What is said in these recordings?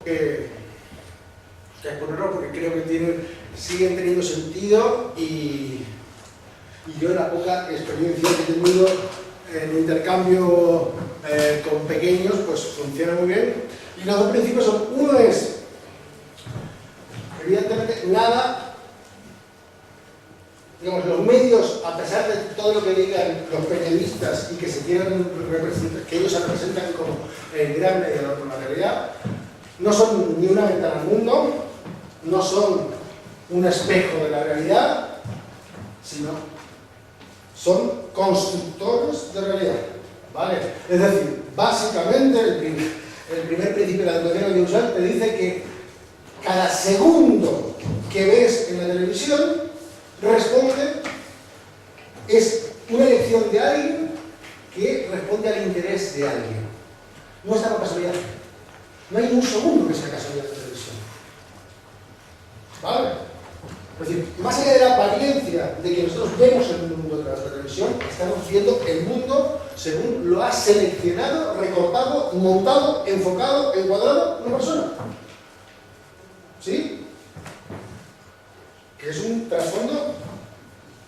que exponerlo porque creo que siguen teniendo sentido y yo la poca experiencia que he tenido en intercambio con pequeños pues funciona muy bien. Y los dos principios son, uno es evidentemente nada, digamos, los medios, a pesar de todo lo que digan los periodistas y que se quieran representar, que ellos se representan como el gran mediador con la realidad, no son ni una ventana al mundo, no son un espejo de la realidad, sino son constructores de realidad, ¿vale? Es decir, básicamente el primer principio de la educación audiovisual te dice que cada segundo que ves en la televisión es una elección de alguien que responde al interés de alguien. No está por casualidad. No hay un segundo que sea casualidad de televisión. ¿Vale? Es decir, más allá de la apariencia de que nosotros vemos el mundo de la televisión, estamos viendo el mundo según lo ha seleccionado, recortado, montado, enfocado, encuadrado una persona. ¿Sí? Que es un trasfondo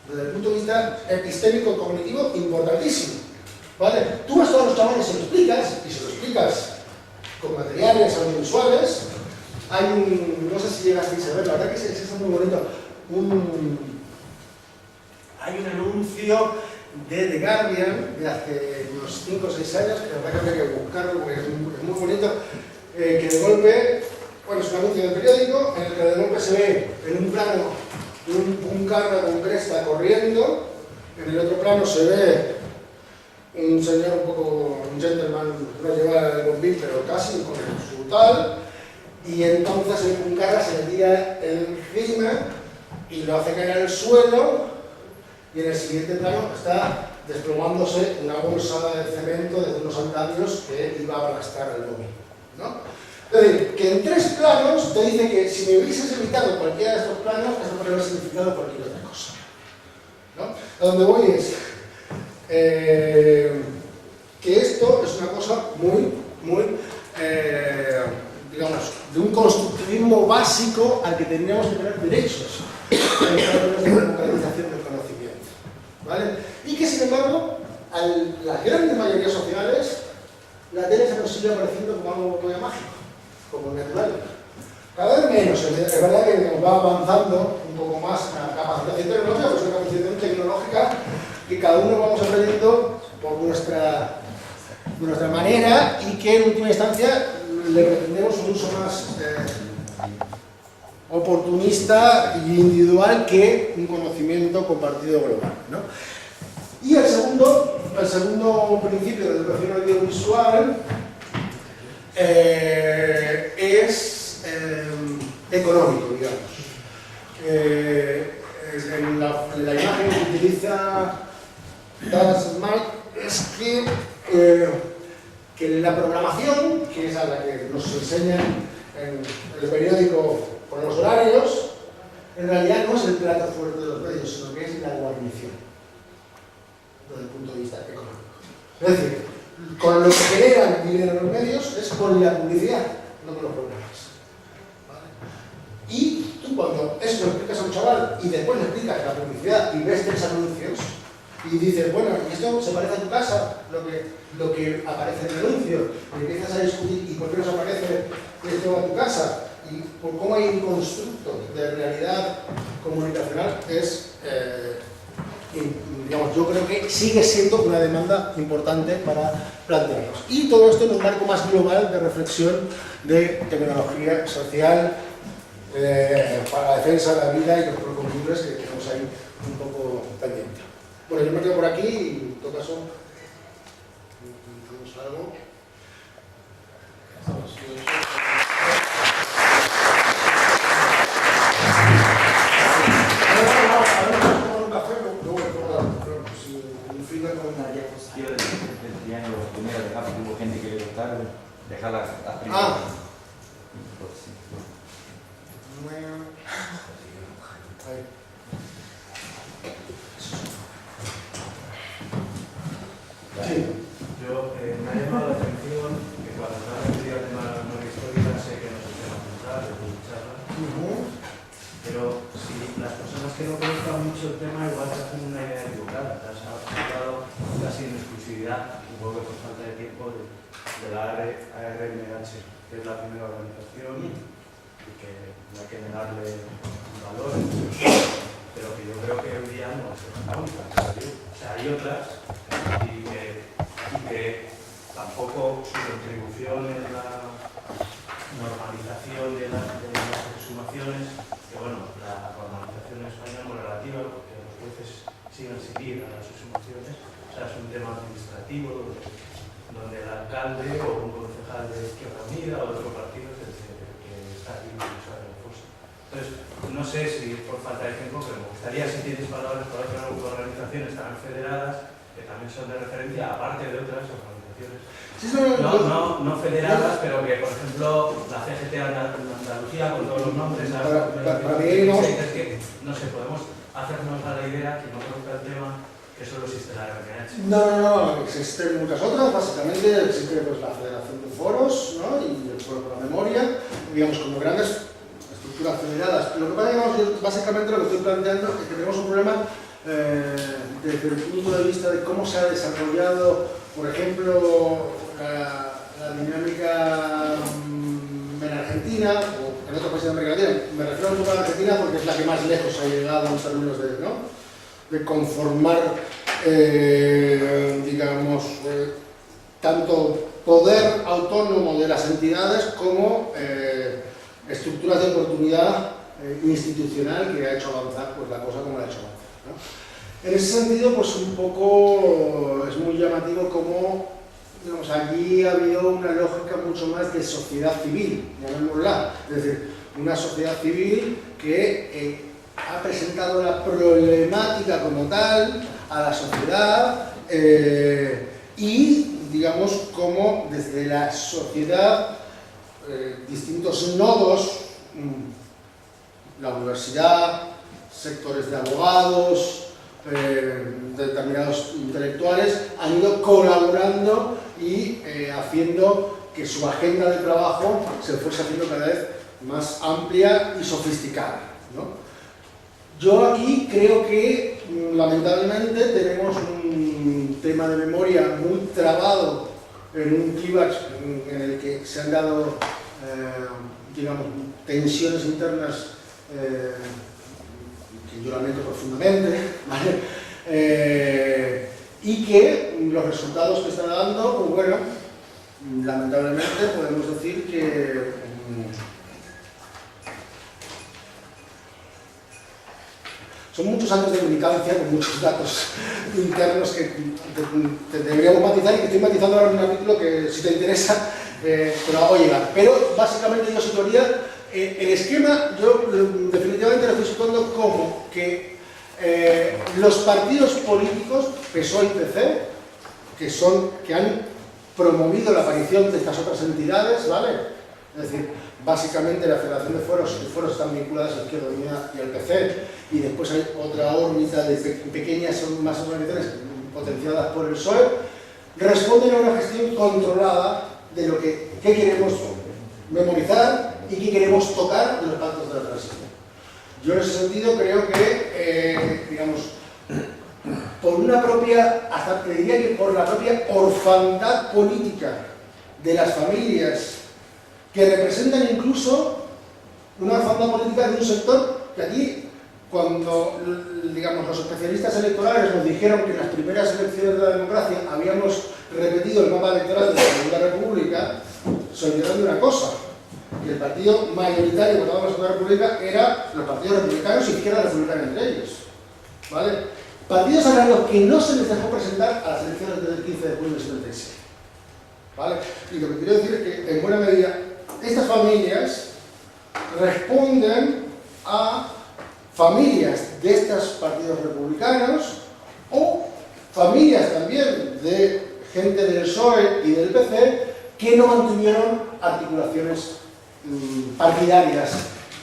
desde el punto de vista epistémico cognitivo importantísimo. ¿Vale? Tú vas a todos los chavales y se lo explicas con materiales audiovisuales. Hay no sé si llegasteis a ver, la verdad que es muy bonito, hay un anuncio de The Guardian de hace unos 5 o 6 años, que la verdad que habría que buscarlo porque es muy bonito, que de golpe, bueno, es un anuncio de periódico en el que de golpe se ve en un plano un carro con cresta corriendo, en el otro plano se ve un señor un gentleman, no lleva el bombín, pero casi con su tal, y entonces un carro se le tira encima y lo hace caer al suelo, y en el siguiente plano está desplomándose una bolsa de cemento de unos andamios que iba a aplastar al bombín, ¿no? Es decir, que en 3 planos te dice que si me hubieses evitado cualquiera de estos planos, eso podría haber significado cualquier otra cosa, ¿no? A donde voy es que esto es una cosa muy, digamos, de un constructivismo básico al que tendríamos que tener derechos en términos de democratización del conocimiento, ¿vale? Y que, sin embargo, a las grandes mayorías sociales, la tele se nos sigue apareciendo como algo muy mágico, como natural. Cada vez menos, es verdad que va avanzando un poco más la capacitación tecnológica, pues una capacitación tecnológica que cada uno vamos aprendiendo por nuestra manera y que en última instancia le pretendemos un uso más oportunista e individual que un conocimiento compartido global, ¿no? Y el segundo principio de la educación audiovisual es económico, digamos. En la imagen que utiliza Das Mike es que la programación, que es a la que nos enseñan en el periódico con los horarios, en realidad no es el plato fuerte de los medios, sino que es la guarnición, desde el punto de vista económico. Es decir, con lo que generan dinero los medios es con la publicidad, no con los programas. ¿Vale? Y tú cuando esto lo explicas a un chaval y después le explicas la publicidad y ves 3 anuncios y dices, bueno, ¿y esto se parece a tu casa? Lo que aparece en el anuncio, y empiezas a discutir ¿y por qué no se aparece esto a tu casa? Y por cómo hay un constructo de realidad comunicacional digamos, yo creo que sigue siendo una demanda importante para plantearnos. Y todo esto en un marco más global de reflexión de tecnología social para la defensa de la vida y los procombustibles que tenemos ahí un poco pendiente. Bueno, yo me quedo por aquí y en todo caso, ¿tenemos algo? Gente que le gustara, dejarla a primero. Ah. Sí. Yo me ha llamado la atención que cuando te has referido al tema de la memoria histórica, sé que no es el tema central de tu charla, pero si las personas que no conozcan mucho el tema igual se hacen una idea equivocada. Te has hablado casi en exclusividad, supongo que por falta de tiempo, de la ARMH, que es la primera organización y que no hay que negarle un valor, pero que yo creo que hoy día no es la única. O sea, hay otras y que tampoco su contribución en la normalización de las exhumaciones, que bueno, la normalización en España es muy relativa porque los jueces siguen sin ir a las exhumaciones, o sea, es un tema administrativo donde el alcalde o un concejal de Izquierda Unida o de otro partido es el que está aquí en la fosa. Entonces, no sé si por falta de tiempo, pero me gustaría si tienes palabras para otras organizaciones también federadas, que también son de referencia, aparte de otras organizaciones. No federadas, pero que, por ejemplo, la CGT Andalucía, con todos los nombres, para mí no. Es que, no sé, podemos hacernos a la idea, que no conozca el tema, que solo existe la RMH. No, existen muchas otras, básicamente existe pues, la Federación de Foros, ¿no? Y el Foro por la Memoria, digamos, como grandes estructuras federadas. Lo que pasa es que, básicamente, lo que estoy planteando es que tenemos un problema desde el punto de vista de cómo se ha desarrollado, por ejemplo, la dinámica en Argentina o en otros países de América Latina. Me refiero un poco a Argentina porque es la que más lejos ha llegado en términos de conformar, digamos, tanto poder autónomo de las entidades como estructuras de oportunidad institucional que ha hecho avanzar pues, la cosa como la ha hecho avanzar, ¿no? En ese sentido, pues un poco es muy llamativo cómo, digamos, allí ha habido una lógica mucho más de sociedad civil, llamémosla, es decir, una sociedad civil que ha presentado la problemática como tal a la sociedad y, digamos, como desde la sociedad distintos nodos, la universidad, sectores de abogados, determinados intelectuales han ido colaborando y haciendo que su agenda de trabajo se fuese haciendo cada vez más amplia y sofisticada, ¿no? Yo aquí creo que lamentablemente tenemos un tema de memoria muy trabado en un clímax en el que se han dado digamos, tensiones internas que yo lamento profundamente, ¿vale? Y que los resultados que están dando, pues bueno, lamentablemente podemos decir que son muchos años de militancia con muchos datos internos que deberíamos matizar y que estoy matizando ahora en un capítulo que si te interesa te lo hago llegar. Pero básicamente yo situaría el esquema, yo definitivamente lo estoy situando como que los partidos políticos, PSOE y PC, que han promovido la aparición de estas otras entidades, ¿vale? Es decir, básicamente la Federación de Foros y Foros están vinculadas a Izquierda Unida y al PC, y después hay otra órbita de pequeñas más organizaciones potenciadas por el PSOE, responden a una gestión controlada de lo que queremos memorizar y qué queremos tocar de los pactos de la transición. Yo en ese sentido creo que, digamos, por una propia, hasta te diría que por la propia orfandad política de las familias que representan incluso una orfandad política de un sector que aquí, cuando, digamos, los especialistas electorales nos dijeron que en las primeras elecciones de la democracia habíamos repetido el mapa electoral de la Segunda República, se olvidaron de una cosa, que el partido mayoritario que votaba en la Segunda República era los partidos republicanos y izquierda republicana entre ellos, ¿vale? Partidos a los que no se les dejó presentar a las elecciones del 15 de junio del 76, ¿vale? Y lo que quiero decir es que, en buena medida, estas familias responden a familias de estos partidos republicanos o familias también de gente del PSOE y del PC que no mantuvieron articulaciones partidarias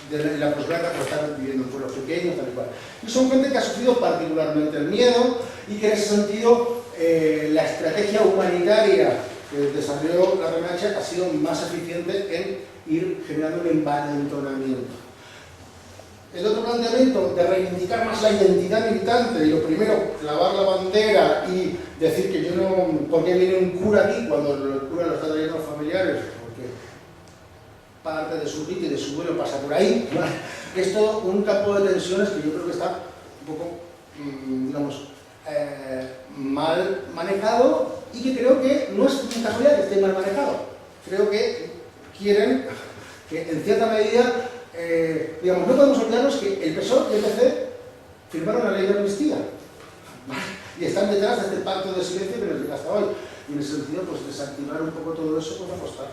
de la prosperidad que están viviendo en pueblos pequeños, tal y cual. Y son gente que ha sufrido particularmente el miedo y que en ese sentido la estrategia humanitaria el desarrollo de la RMH ha sido más eficiente en ir generando un envalentonamiento. El otro planteamiento de reivindicar más la identidad militante y lo primero, clavar la bandera y decir que yo no, ¿por qué viene un cura aquí cuando el cura lo está trayendo a los familiares? Porque parte de su rito y de su vuelo pasa por ahí, ¿vale? Es todo un campo de tensiones que yo creo que está un poco, digamos, mal manejado y que creo que no es casualidad que esté mal manejado. Creo que quieren que en cierta medida, digamos, no podemos olvidarnos que el PSOE y el PC firmaron la ley de amnistía, ¿vale? Y están detrás de este pacto de silencio que nos llega hasta hoy. Y en ese sentido, pues desactivar un poco todo eso pues va a costar.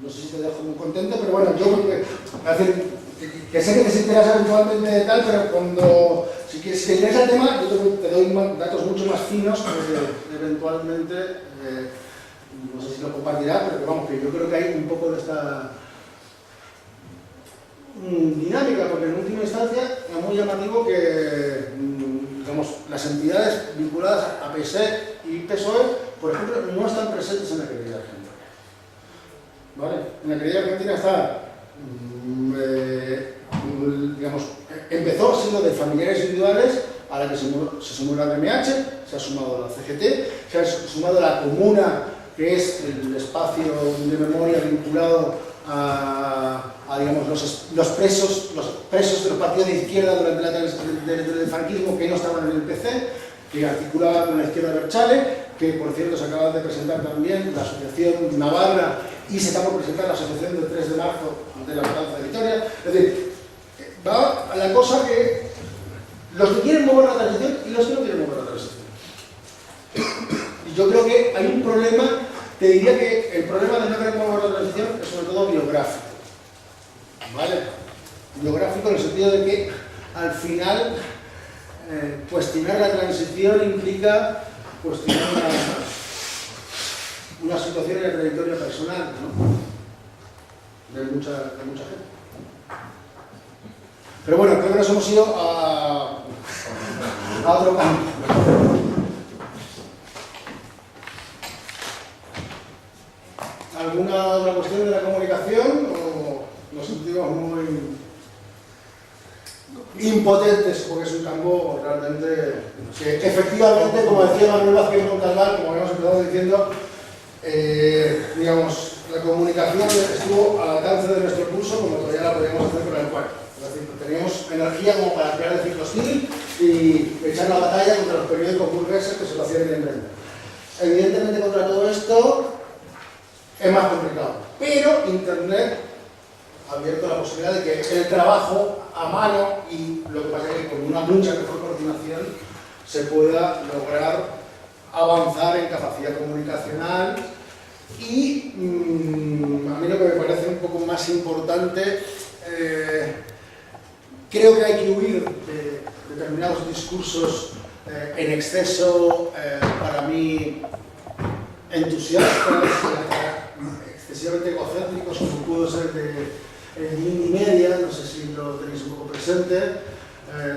No sé si te dejo muy contento, pero bueno, yo creo que sé que te sentirás eventualmente de tal, pero cuando, si te interesa el tema, yo te doy datos mucho más finos que eventualmente, no sé si lo compartirás, pero que vamos, que yo creo que hay un poco de esta dinámica, porque en última instancia es muy llamativo que, digamos, las entidades vinculadas a PSE y PSOE, por ejemplo, no están presentes en la querella argentina. ¿Vale? En la querella argentina está, digamos, empezó siendo de familiares individuales, a la que se sumó la RMH, se ha sumado la CGT, se ha sumado la Comuna, que es el espacio de memoria vinculado a digamos, los presos de los partidos de izquierda durante la del franquismo que no estaban en el PC, que articulaba con la izquierda Berchale, que por cierto se acaba de presentar también la Asociación Navarra y se está por presentar la Asociación del 3 de marzo de la Matanza de Vitoria. Es decir, va a la cosa que los que quieren mover la transición y los que no quieren mover la transición. Y yo creo que hay un problema, te diría que el problema de no querer mover la transición es sobre todo biográfico. ¿Vale? Biográfico en el sentido de que al final cuestionar la transición implica cuestionar una situación en la trayectoria personal, ¿no? de mucha gente. Pero bueno, creo que nos hemos ido a otro campo. ¿Alguna otra cuestión de la comunicación? ¿O nos sentimos muy impotentes porque es un campo realmente que efectivamente, como decía Manuel Vázquez Montalbán, como habíamos empezado diciendo, digamos, la comunicación estuvo al alcance de nuestro pulso como todavía la podíamos hacer con el cuerpo. Es decir, teníamos energía como para crear el ciclo hostil y echar la batalla contra los periódicos burgueses que se lo hacían evidentemente. Evidentemente contra todo esto es más complicado, pero Internet ha abierto la posibilidad de que el trabajo a mano y lo que pasa es que con una mucha mejor coordinación se pueda lograr avanzar en capacidad comunicacional y a mí lo que me parece un poco más importante, creo que hay que huir de determinados discursos en exceso, para mí entusiastas, excesivamente egocéntricos, como pudo ser de Mini-Media, no sé si lo tenéis un poco presente.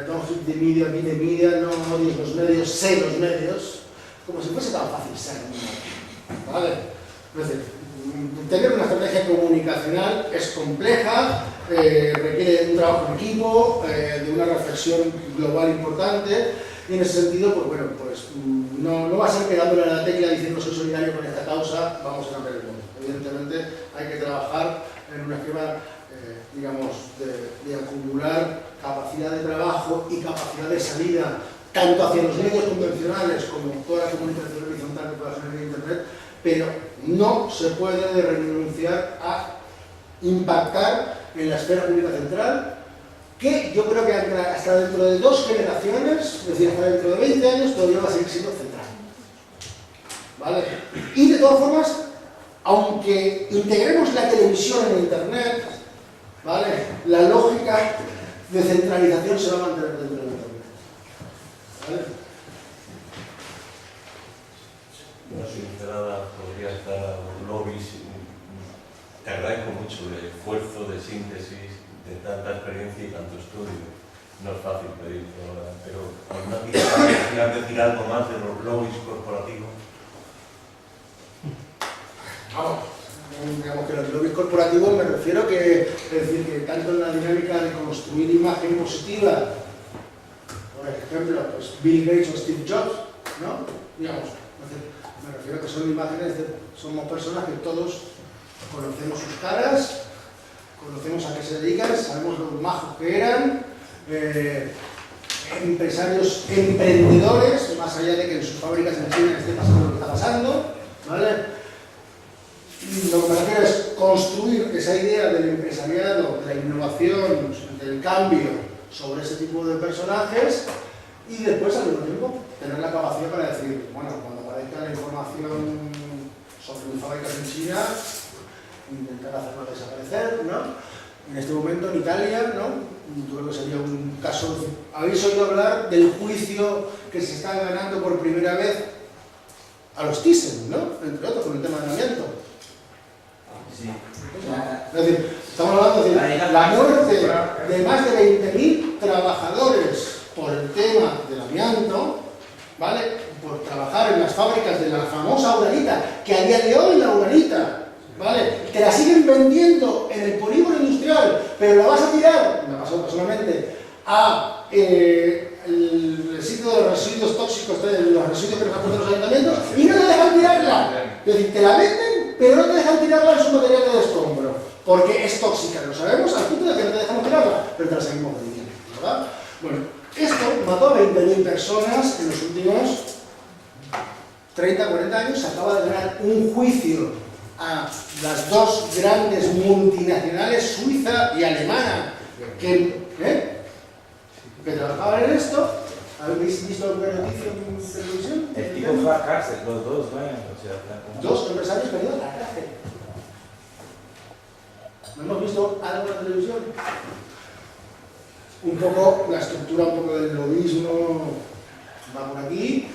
Don't hit the media, be the media, no odies los medios, sé los medios, como si fuese tan fácil ser un medio, ¿vale? Es decir, tener una estrategia comunicacional es compleja, requiere de un trabajo en equipo, de una reflexión global importante, y en ese sentido, pues bueno, pues no va a ser pegándole a la tecla diciendo soy solidario con esta causa, vamos a cambiar el mundo. Evidentemente hay que trabajar en un esquema, digamos, de acumular capacidad de trabajo y capacidad de salida, tanto hacia los medios convencionales como toda la comunicación horizontal que pueda generar en Internet, pero no se puede renunciar a impactar en la esfera pública central, que yo creo que hasta dentro de 2 generaciones, es decir, hasta dentro de 20 años, todavía va a seguir siendo central. ¿Vale? Y de todas formas, aunque integremos la televisión en Internet, ¿vale? La lógica de centralización se va a mantener dentro de Internet. ¿Vale? Una pincelada podría estar lobbies. Te agradezco mucho el esfuerzo de síntesis de tanta experiencia y tanto estudio. no es fácil pedir, pero alguna quisiera decir algo más de los lobbies corporativos. Vamos, digamos que los lobbies corporativos me refiero que, es decir, que tanto en la dinámica de construir imagen positiva, por ejemplo, pues Bill Gates o Steve Jobs, ¿no? Digamos, me refiero que son imágenes somos personas que todos conocemos sus caras, conocemos a qué se dedican, sabemos lo majos que eran, empresarios emprendedores, más allá de que en sus fábricas en China esté pasando lo que está pasando, ¿vale? Lo que me refiero es construir esa idea del empresariado, de la innovación, del cambio sobre ese tipo de personajes y después al mismo tiempo tener la capacidad para decir, bueno, cuando aparezca la información sobre mis fábricas en China, intentar hacerlo desaparecer, ¿no? En este momento en Italia, ¿no? Yo creo que sería un caso. ¿Habéis oído hablar del juicio que se está ganando por primera vez a los Thyssen, ¿no? Entre otros, con el tema del amianto. Sí. Es decir, estamos hablando de la muerte de más de 20.000 trabajadores por el tema del amianto, ¿vale? Por trabajar en las fábricas de la famosa Uralita, que a día de hoy la Uralita, ¿vale? Te la siguen vendiendo en el polígono industrial, pero la vas a tirar, me ha pasado personalmente, a el sitio de los residuos tóxicos, de los residuos que nos aportan los ayuntamientos, y no te dejan tirarla. Es decir, te la venden, pero no te dejan tirarla en su material de escombro, porque es tóxica, lo sabemos, al punto de que no te dejamos tirarla, pero te la seguimos vendiendo, ¿verdad? Bueno, esto mató a 20.000 personas en los últimos 30, 40 años. Se acaba de ganar un juicio a las dos grandes multinacionales, suiza y alemana, que trabajaban en esto. ¿Habéis visto alguna noticia en televisión? El tipo fue a cárcel, los dos, bueno, o sea, Dos empresarios caídos a la cárcel. ¿No hemos visto algo en la televisión? Un poco, la estructura un poco del lobismo va por aquí.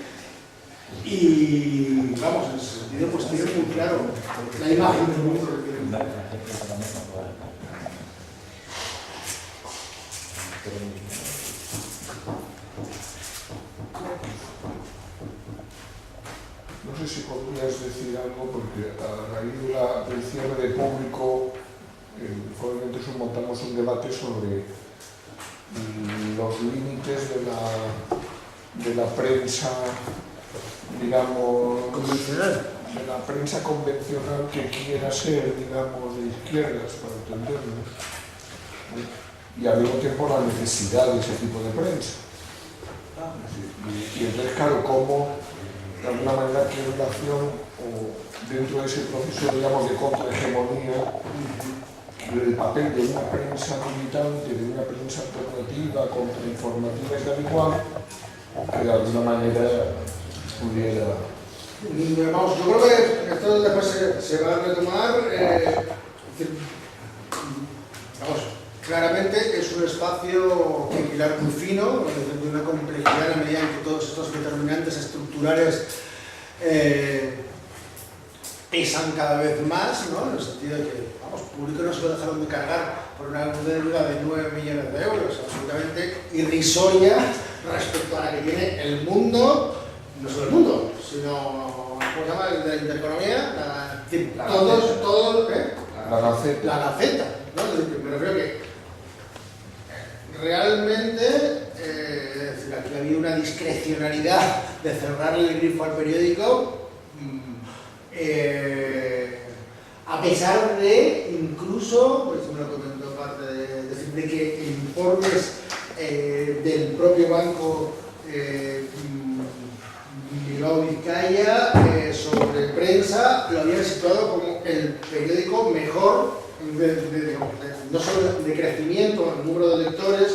Y vamos, en ese sentido, pues tiene muy claro la imagen del mundo que quieren. No sé si podrías decir algo, porque a raíz del cierre de público, probablemente montamos un debate sobre los límites de la prensa, digamos, Convencional. de la prensa convencional que quiera ser, digamos, de izquierdas, para entendernos, y al mismo tiempo la necesidad de ese tipo de prensa. Y entonces, claro, cómo, de alguna manera, qué relación, o dentro de ese proceso, digamos, de contrahegemonía, el papel de una prensa militante, de una prensa alternativa, contrainformativa y tal y cual, que de alguna manera pudiera... Vamos, yo creo que esto después se va a retomar. Vamos, claramente es un espacio que hilar muy fino, de una complejidad a medida en que todos estos determinantes estructurales pesan cada vez más, ¿no? En el sentido de que, vamos, público no se lo dejaron de cargar por una deuda de 9 millones de euros, absolutamente irrisoria respecto a la que tiene el mundo, no solo el mundo, sino, ¿cómo se llama? La intereconomía, todos, La Gaceta. La Gaceta, ¿no? Es decir, me refiero que realmente aquí había una discrecionalidad de cerrarle el grifo al periódico, a pesar de, incluso, pues me lo comentó parte de que informes del propio banco Bilbao Vizcaya sobre prensa lo habían situado como el periódico mejor, no solo de crecimiento en el número de lectores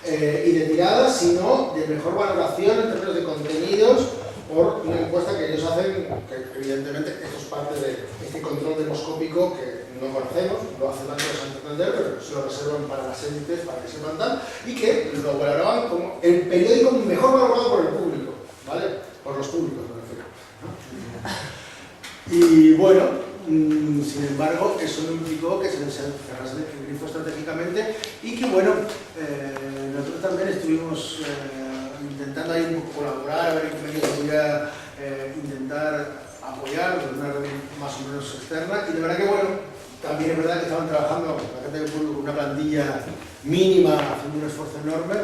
y de tiradas, sino de mejor valoración en términos de contenidos, por una encuesta que ellos hacen, que evidentemente esto es parte de este control demoscópico que no conocemos, lo hace Banco de Santander, pero se lo reservan para las élites, para que sepan tal, y que lo valoraban como el periódico mejor valorado por el público, ¿vale? Por los públicos, me refiero, ¿no? Y bueno, sin embargo, eso no implicó que se cerrase el grifo estratégicamente y que, bueno, no nosotros también estuvimos intentando ahí un poco colaborar, a ver en qué medida podía intentar apoyar de una red más o menos externa, y de verdad que bueno, también es verdad que estaban trabajando la gente del público con una plantilla mínima, haciendo un esfuerzo enorme,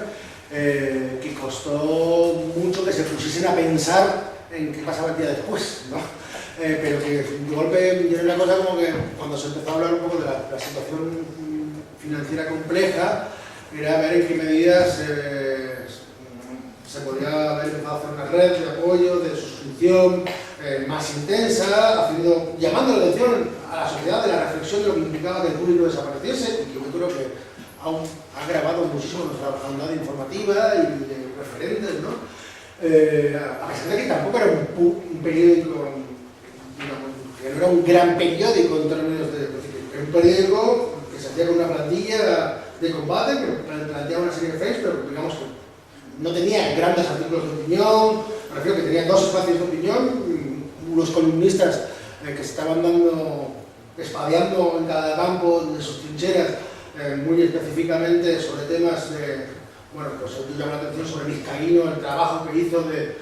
que costó mucho que se pusiesen a pensar en qué pasaba el día después, ¿no? Pero que de golpe yo era una cosa como que cuando se empezó a hablar un poco de la situación financiera compleja, era ver en qué medidas se podría haber empezado a hacer una red de apoyo, de suscripción más intensa, llamando la atención a la sociedad de la reflexión de lo que implicaba que el público desapareciese, y que yo creo que aún ha agravado muchísimo nuestra bondad informativa y de referentes, ¿no? A pesar de que tampoco era un periódico, digamos, que no era un gran periódico en términos de... Era un periódico que se hacía con una plantilla de combate, que planteaba una serie de fakes, pero digamos que no tenía grandes artículos de opinión, me refiero que tenía 2 espacios de opinión, unos columnistas que estaban espadeando en cada campo de sus trincheras, muy específicamente sobre temas de, bueno, pues yo llamo la atención sobre Vizcaíno, el trabajo que hizo de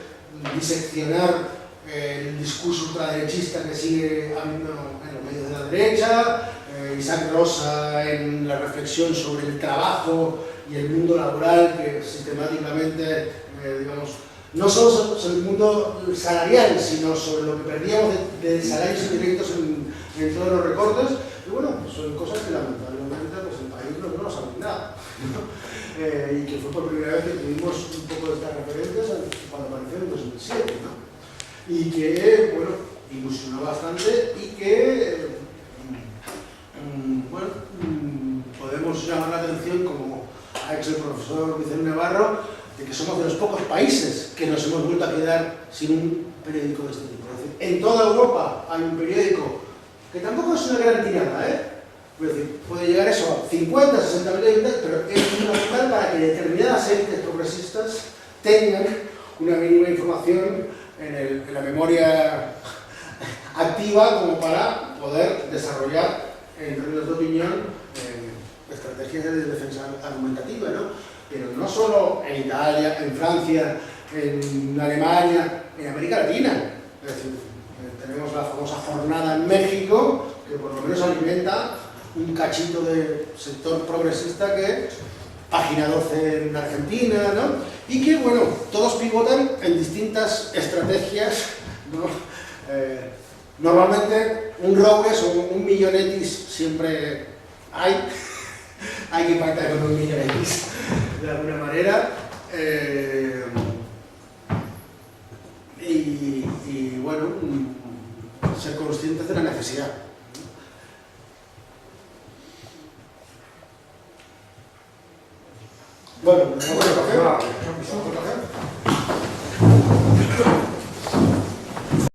diseccionar el discurso ultraderechista que sigue habiendo en los medios de la derecha, Isaac Rosa en la reflexión sobre el trabajo y el mundo laboral, que sistemáticamente, digamos, no solo sobre el mundo salarial, sino sobre lo que perdíamos de salarios indirectos en todos los recortes. Y bueno, pues son cosas que lamentablemente pues, el país no nos ha brindado, ¿no? Y que fue por primera vez que tuvimos un poco de estas referencias cuando apareció en 2007, ¿no? Y que, bueno, ilusionó bastante y que, bueno, podemos llamar la atención, como ha hecho el profesor Vicente Navarro, de que somos de los pocos países que nos hemos vuelto a quedar sin un periódico de este tipo. Es decir, en toda Europa hay un periódico que tampoco es una gran tirada, es decir, puede llegar eso a 50, 60 mil habitantes, pero es fundamental para que determinadas élites progresistas tengan una mínima información en la memoria activa como para poder desarrollar en términos de opinión estrategias de defensa argumentativa, ¿no? Pero no solo en Italia, en Francia, en Alemania, en América Latina. Es decir, tenemos la famosa jornada en México, que por lo menos alimenta un cachito de sector progresista que Página 12 en Argentina, ¿no? Y que, bueno, todos pivotan en distintas estrategias, ¿no? Normalmente un Robles o un Millonetis siempre hay que pactar con un Millonetis de alguna manera. Y bueno, ser conscientes de la necesidad. Bueno, ¿me voy a coger?